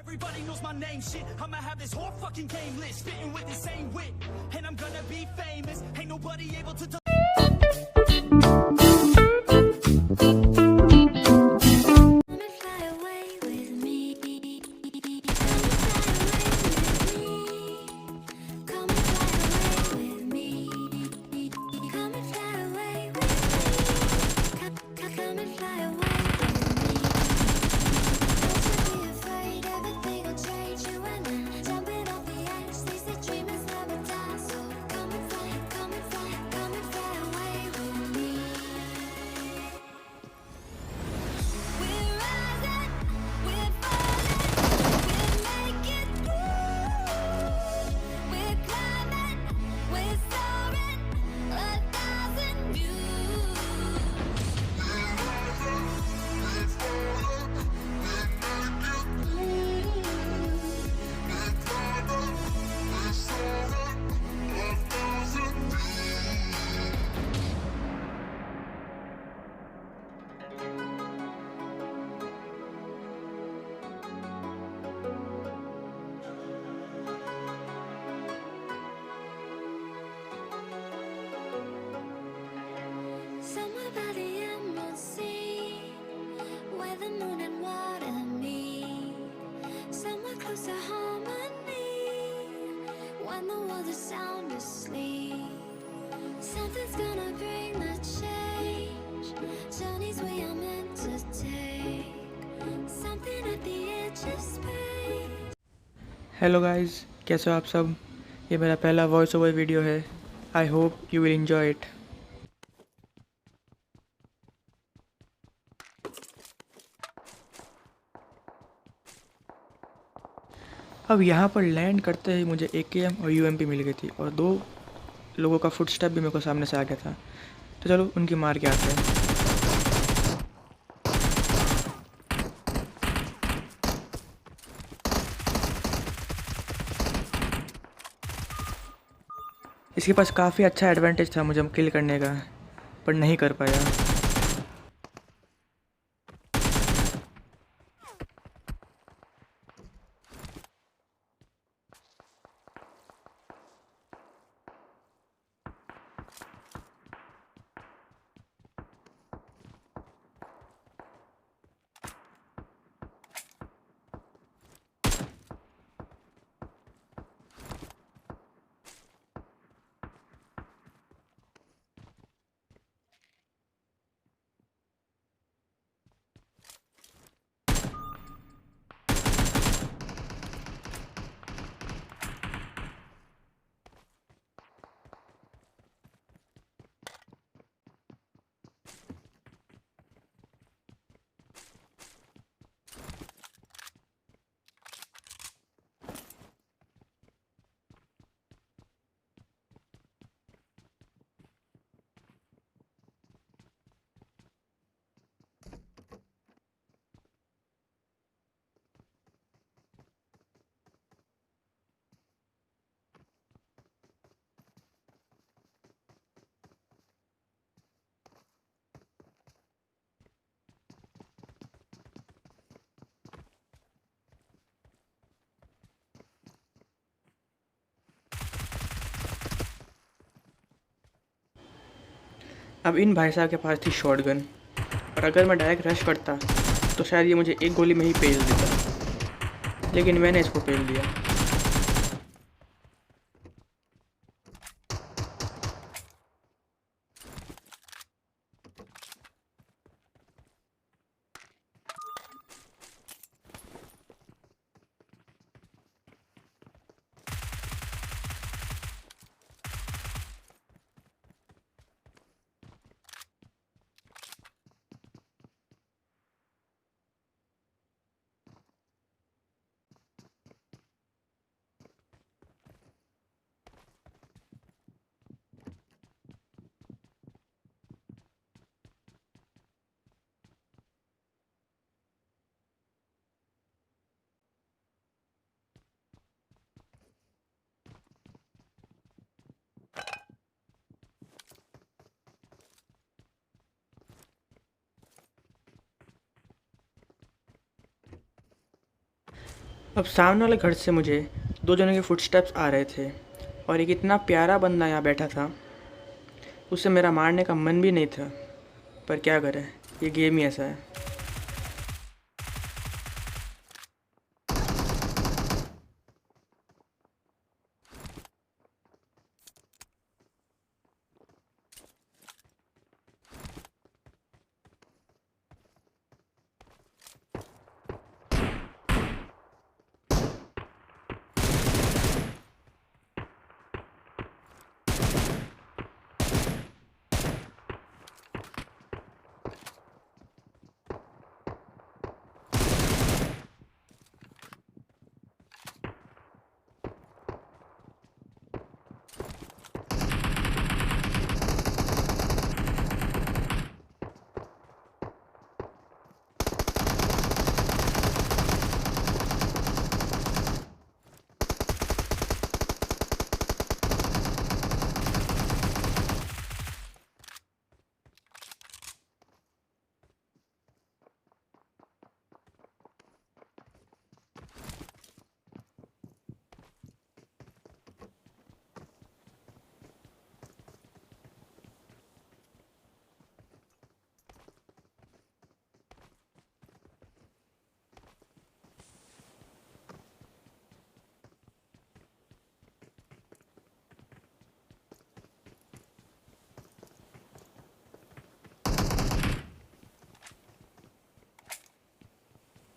Everybody knows my name, shit. I'ma have this whole fucking game list, spitting with the same wit, and I'm gonna be famous. Ain't nobody able to. Somewhere by the emerald sea, where the moon and water meet. Somewhere close to harmony, when the world is sound asleep. Something's gonna bring the change, journeys we are meant to take. Something at the edge of space. Hello guys, कैसे हो आप सब। ये मेरा पहला voice over video है। I hope you will enjoy it. अब यहाँ पर लैंड करते ही मुझे AKM और UMP मिल गई थी और 2 लोगों का फुटस्टेप भी मेरे को सामने से आ गया था। तो चलो उनकी मार के आते हैं। इसके पास काफ़ी अच्छा एडवांटेज था मुझे किल करने का, पर नहीं कर पाया। अब इन भाई साहब के पास थी शॉटगन, और अगर मैं डायरेक्ट रश करता तो शायद ये मुझे एक गोली में ही पेल देता, लेकिन मैंने इसको पेल दिया। अब सामने वाले घर से मुझे 2 जनों के फुटस्टेप्स आ रहे थे और एक इतना प्यारा बंदा यहाँ बैठा था, उसे मेरा मारने का मन भी नहीं था, पर क्या करें, ये गेम ही ऐसा है।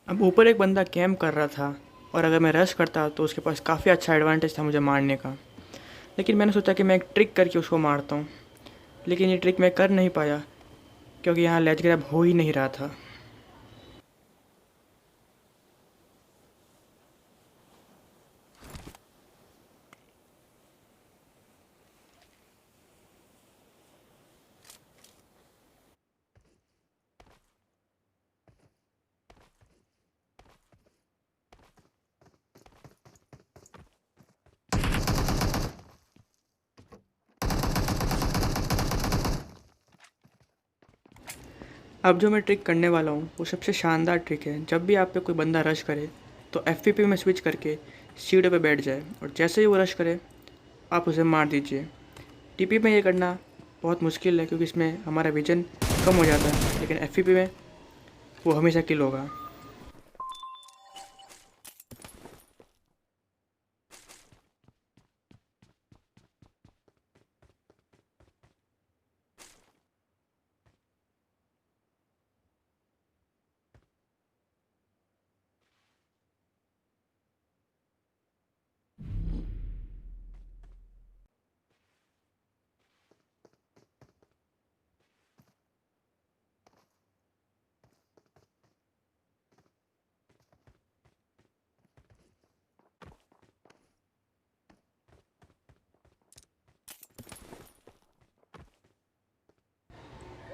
अब ऊपर एक बंदा कैंप कर रहा था और अगर मैं रश करता तो उसके पास काफ़ी अच्छा एडवांटेज था मुझे मारने का। लेकिन मैंने सोचा कि मैं एक ट्रिक करके उसको मारता हूँ, लेकिन ये ट्रिक मैं कर नहीं पाया क्योंकि यहाँ लेज ग्रैब हो ही नहीं रहा था। अब जो मैं ट्रिक करने वाला हूँ वो सबसे शानदार ट्रिक है। जब भी आप पे कोई बंदा रश करे तो एफपीपी में स्विच करके सीढ़ी पे बैठ जाए और जैसे ही वो रश करे आप उसे मार दीजिए। टीपी में ये करना बहुत मुश्किल है क्योंकि इसमें हमारा विजन कम हो जाता है, लेकिन एफपीपी में वो हमेशा किल होगा।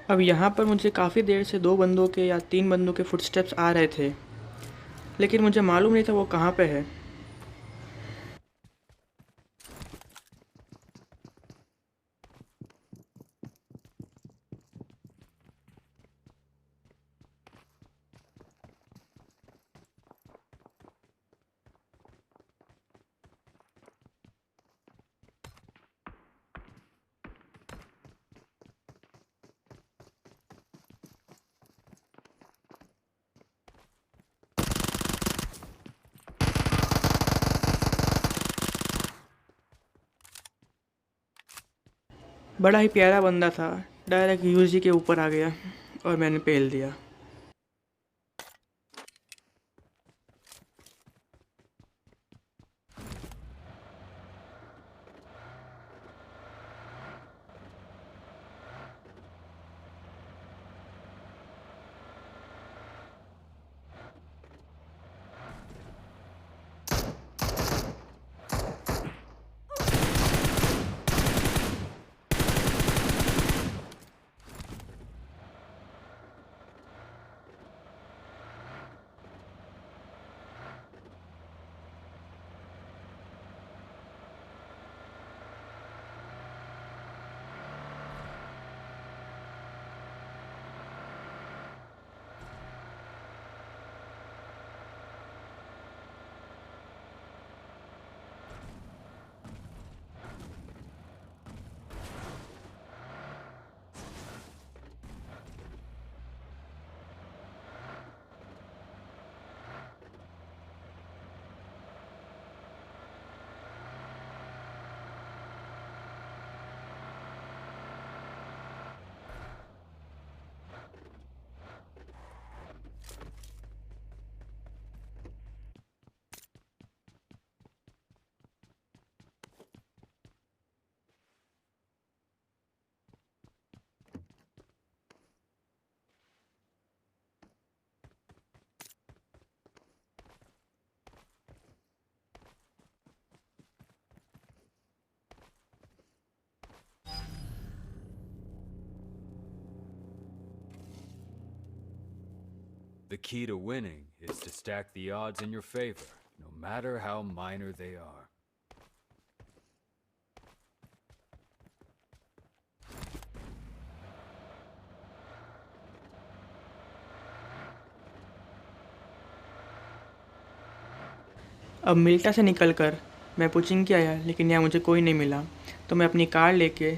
अब यहाँ पर मुझे काफ़ी देर से 2 बंदों के या 3 बंदों के फुटस्टेप्स आ रहे थे, लेकिन मुझे मालूम नहीं था वो कहाँ पे है। बड़ा ही प्यारा बंदा था, डायरेक्ट यूजी के ऊपर आ गया और मैंने पेल दिया। The key to winning is to stack the odds in your favor, no matter how minor they are. अब मिल्टा से निकलकर मैं पुचिंकी आया, लेकिन यहाँ मुझे कोई नहीं मिला। तो मैं अपनी कार लेके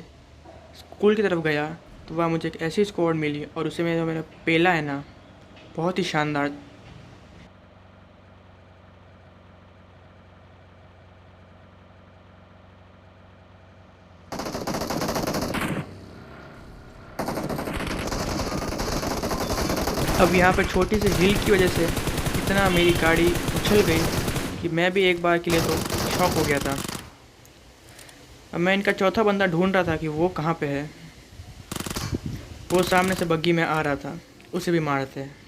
स्कूल की तरफ गया, तो वहाँ मुझे एक ऐसी स्क्वाड मिली और उसे मैंने पेला है ना, बहुत ही शानदार। अब यहाँ पर छोटी सी हिल की वजह से इतना मेरी गाड़ी उछल गई कि मैं भी एक बार के लिए तो शॉक हो गया था। अब मैं इनका चौथा बंदा ढूंढ रहा था कि वो कहाँ पे है। वो सामने से बग्गी में आ रहा था, उसे भी मारते हैं।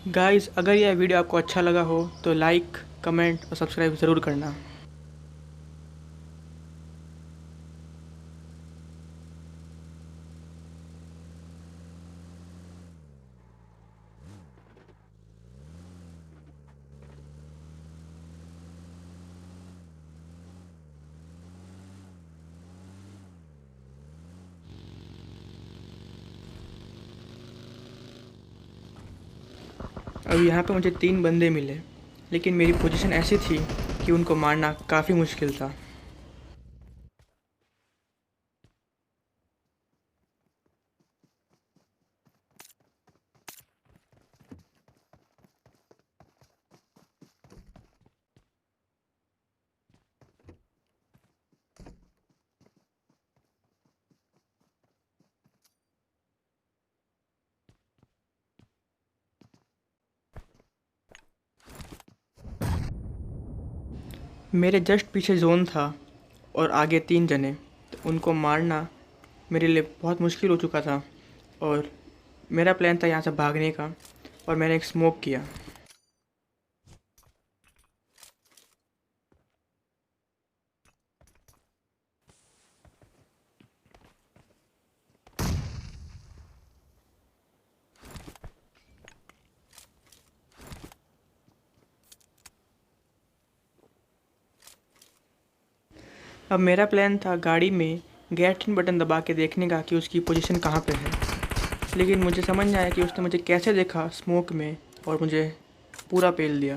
गाइस, अगर यह वीडियो आपको अच्छा लगा हो तो लाइक, कमेंट और सब्सक्राइब ज़रूर करना। अब यहाँ पे मुझे 3 बंदे मिले, लेकिन मेरी पोजीशन ऐसी थी कि उनको मारना काफ़ी मुश्किल था। मेरे जस्ट पीछे जोन था और आगे 3 जने, तो उनको मारना मेरे लिए बहुत मुश्किल हो चुका था। और मेरा प्लान था यहाँ से भागने का, और मैंने एक स्मोक किया। अब मेरा प्लान था गाड़ी में गैस बटन दबा के देखने का कि उसकी पोजीशन कहाँ पे है, लेकिन मुझे समझ नहीं आया कि उसने मुझे कैसे देखा स्मोक में और मुझे पूरा पेल दिया।